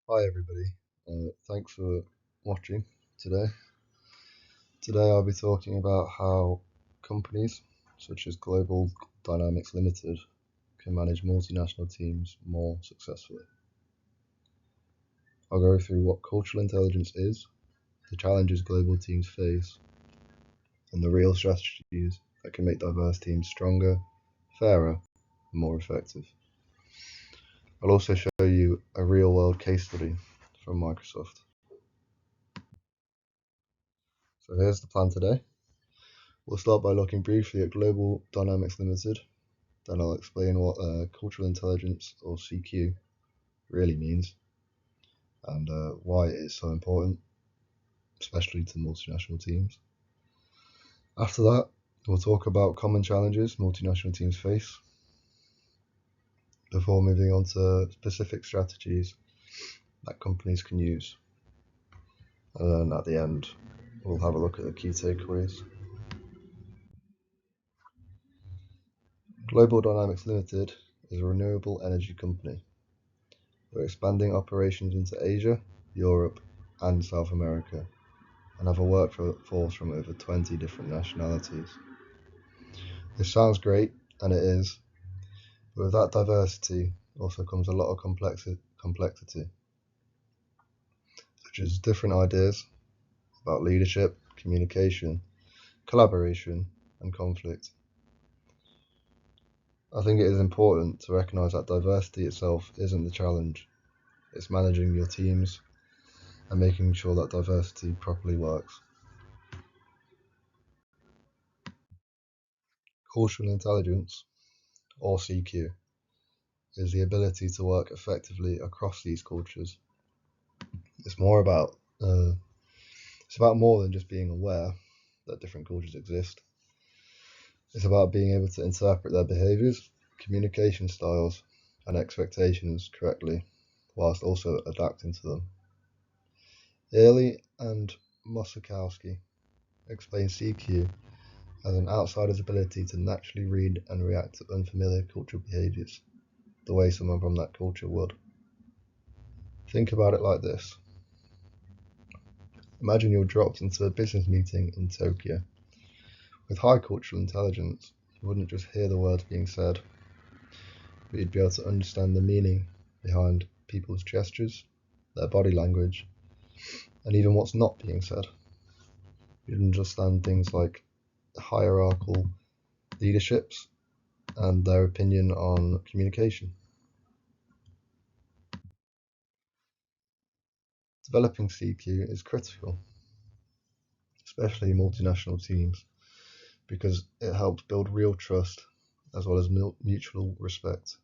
Hi everybody, thanks for watching today. Today I'll be talking about how companies such as Global Dynamics Limited can manage multinational teams more successfully. I'll go through what cultural intelligence is, the challenges global teams face, and the real strategies that can make diverse teams stronger, fairer, and more effective. I'll also show you a real world case study from Microsoft. So here's the plan today. We'll start by looking briefly at Global Dynamics Limited. Then I'll explain what cultural intelligence, or CQ, really means and why it is so important, especially to multinational teams. After that, we'll talk about common challenges multinational teams face before moving on to specific strategies that companies can use. And then at the end, we'll have a look at the key takeaways. Global Dynamics Limited is a renewable energy company. We're expanding operations into Asia, Europe, and South America, and have a workforce from over 20 different nationalities. This sounds great, and it is, but with that diversity also comes a lot of complexity, such as different ideas about leadership, communication, collaboration, and conflict. I think it is important to recognise that diversity itself isn't the challenge, it's managing your teams and making sure that diversity properly works. Cultural intelligence, or CQ, is the ability to work effectively across these cultures. It's more about it's about more than just being aware that different cultures exist. It's about being able to interpret their behaviours, communication styles, and expectations correctly, whilst also adapting to them. Early and Mosakowski explain CQ as an outsider's ability to naturally read and react to unfamiliar cultural behaviours, the way someone from that culture would. Think about it like this. Imagine you're dropped into a business meeting in Tokyo. With high cultural intelligence, you wouldn't just hear the words being said, but you'd be able to understand the meaning behind people's gestures, their body language, and even what's not being said. You'd understand things like hierarchical leaderships and their opinion on communication. Developing CQ is critical, especially in multinational teams, because it helps build real trust as well as mutual respect,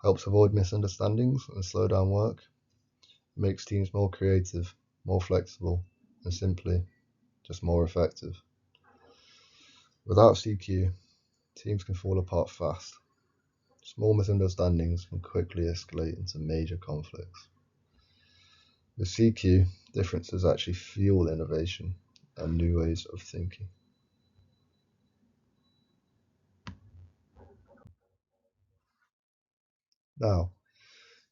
helps avoid misunderstandings and slow down work, makes teams more creative, more flexible, and simply just more effective. Without CQ, teams can fall apart fast. Small misunderstandings can quickly escalate into major conflicts. With CQ, differences actually fuel innovation and new ways of thinking. Now,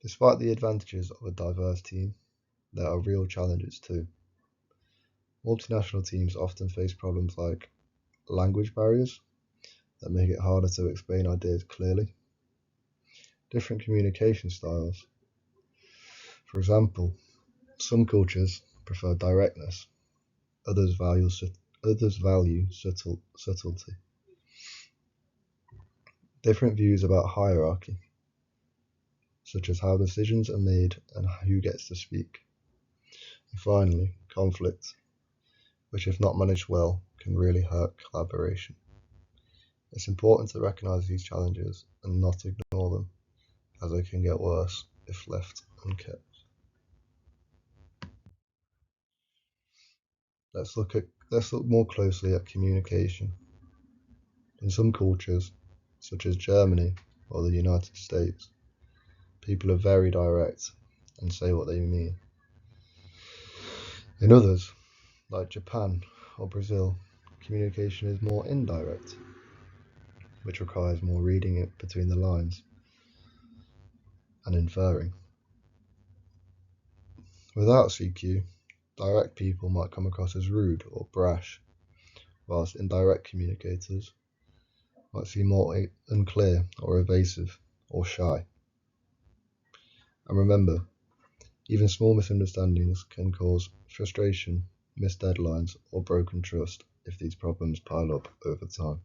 despite the advantages of a diverse team, there are real challenges too. Multinational teams often face problems like language barriers that make it harder to explain ideas clearly, different communication styles. For example, some cultures prefer directness, others value subtlety. Different views about hierarchy, such as how decisions are made and who gets to speak. And finally, conflict, which if not managed well, can really hurt collaboration. It's important to recognise these challenges and not ignore them, as they can get worse if left unkept. Let's look more closely at communication. In some cultures, such as Germany or the United States, people are very direct and say what they mean. In others, like Japan or Brazil, communication is more indirect, which requires more reading it between the lines and inferring. Without CQ, direct people might come across as rude or brash, whilst indirect communicators might seem more unclear or evasive or shy. And remember, even small misunderstandings can cause frustration, missed deadlines, or broken trust if these problems pile up over time.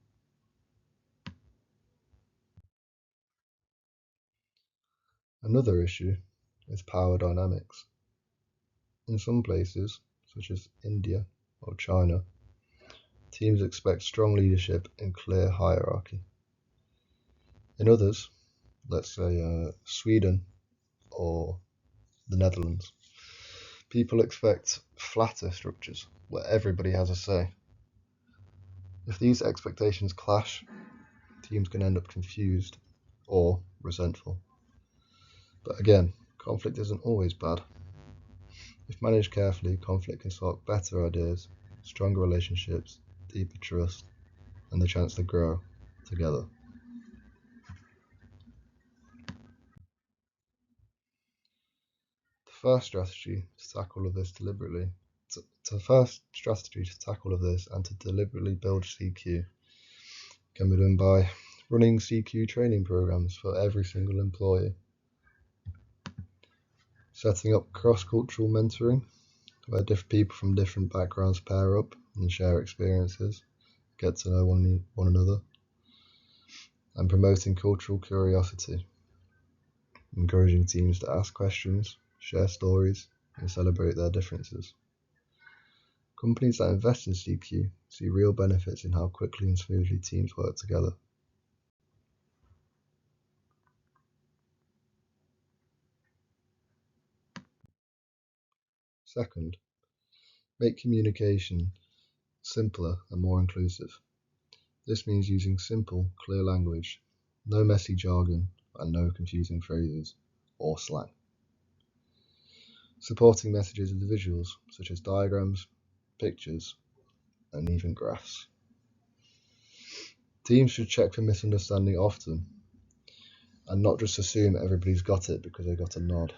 Another issue is power dynamics. In some places, such as India or China, teams expect strong leadership and clear hierarchy. In others, let's say Sweden or the Netherlands, people expect flatter structures where everybody has a say. If these expectations clash, teams can end up confused or resentful. But again, conflict isn't always bad. If managed carefully, conflict can spark better ideas, stronger relationships, deeper trust, and the chance to grow together. The first strategy to tackle all of this deliberately, and to deliberately build CQ can be done by running CQ training programs for every single employee, setting up cross-cultural mentoring where different people from different backgrounds pair up and share experiences, get to know one another, and promoting cultural curiosity, encouraging teams to ask questions, share stories, and celebrate their differences. Companies that invest in CQ see real benefits in how quickly and smoothly teams work together. Second, make communication simpler and more inclusive. This means using simple, clear language, no messy jargon, and no confusing phrases or slang. Supporting messages with visuals, such as diagrams, pictures, and even graphs. Teams should check for misunderstanding often, and not just assume everybody's got it because they got a nod.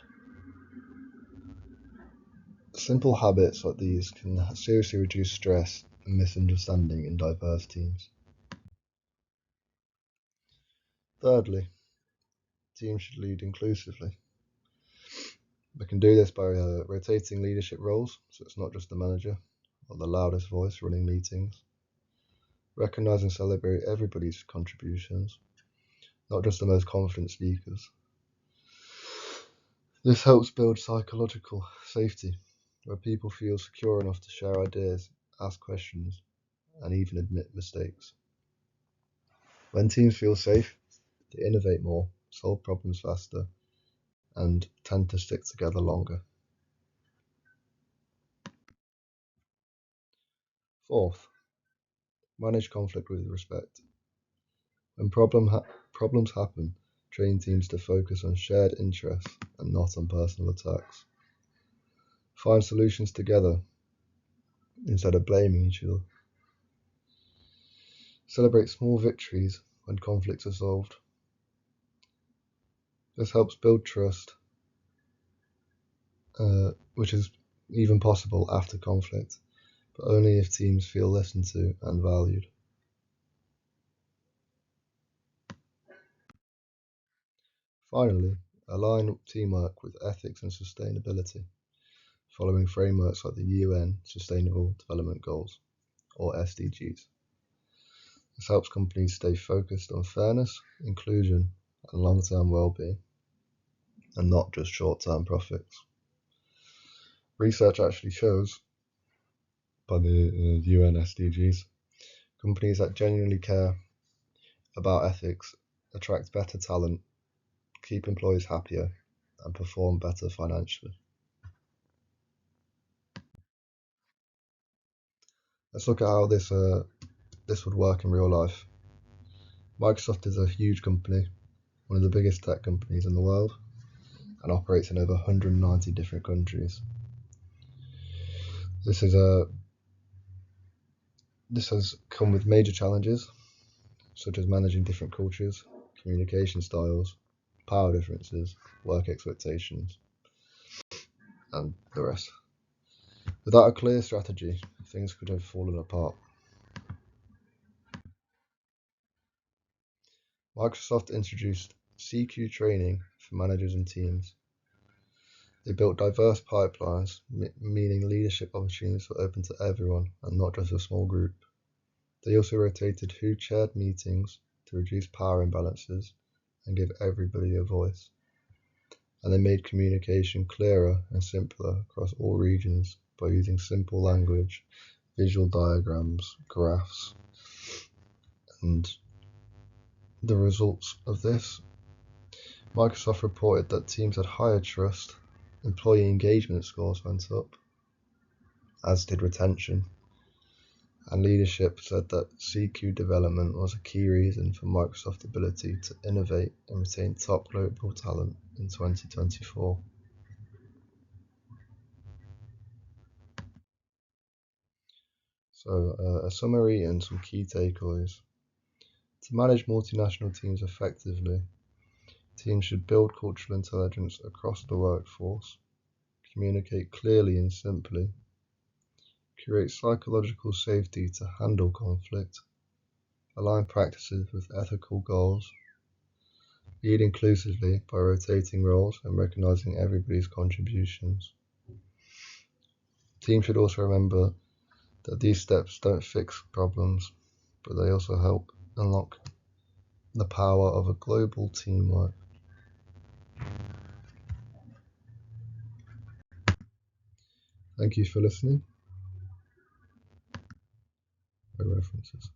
Simple habits like these can seriously reduce stress and misunderstanding in diverse teams. Thirdly, teams should lead inclusively. They can do this by rotating leadership roles, so it's not just the manager or the loudest voice running meetings. Recognise and celebrate everybody's contributions, not just the most confident speakers. This helps build psychological safety, where people feel secure enough to share ideas, ask questions, and even admit mistakes. When teams feel safe, they innovate more, solve problems faster, and tend to stick together longer. Fourth, manage conflict with respect. When problems happen, train teams to focus on shared interests and not on personal attacks. Find solutions together instead of blaming each other. Celebrate small victories when conflicts are solved. This helps build trust, which is even possible after conflict, but only if teams feel listened to and valued. Finally, align teamwork with ethics and sustainability, following frameworks like the UN Sustainable Development Goals, or SDGs. This helps companies stay focused on fairness, inclusion, and long-term well-being, and not just short-term profits. Research actually shows, by the UN SDGs, companies that genuinely care about ethics attract better talent, keep employees happier, and perform better financially. Let's look at how this would work in real life. Microsoft is a huge company, one of the biggest tech companies in the world, and operates in over 190 different countries. This has come with major challenges, such as managing different cultures, communication styles, power differences, work expectations. and the rest. Without a clear strategy, things could have fallen apart. Microsoft introduced CQ training for managers and teams. They built diverse pipelines, meaning leadership opportunities were open to everyone and not just a small group. They also rotated who chaired meetings to reduce power imbalances and give everybody a voice. And they made communication clearer and simpler across all regions by using simple language, visual diagrams, graphs, and the results of this. Microsoft reported that teams had higher trust, employee engagement scores went up, as did retention, and leadership said that CQ development was a key reason for Microsoft's ability to innovate and retain top global talent in 2024. So, a summary and some key takeaways. To manage multinational teams effectively, teams should build cultural intelligence across the workforce, communicate clearly and simply, create psychological safety to handle conflict, align practices with ethical goals, lead inclusively by rotating roles and recognizing everybody's contributions. Teams should also remember that these steps don't fix problems, but they also help unlock the power of a global teamwork. Thank you for listening. No references.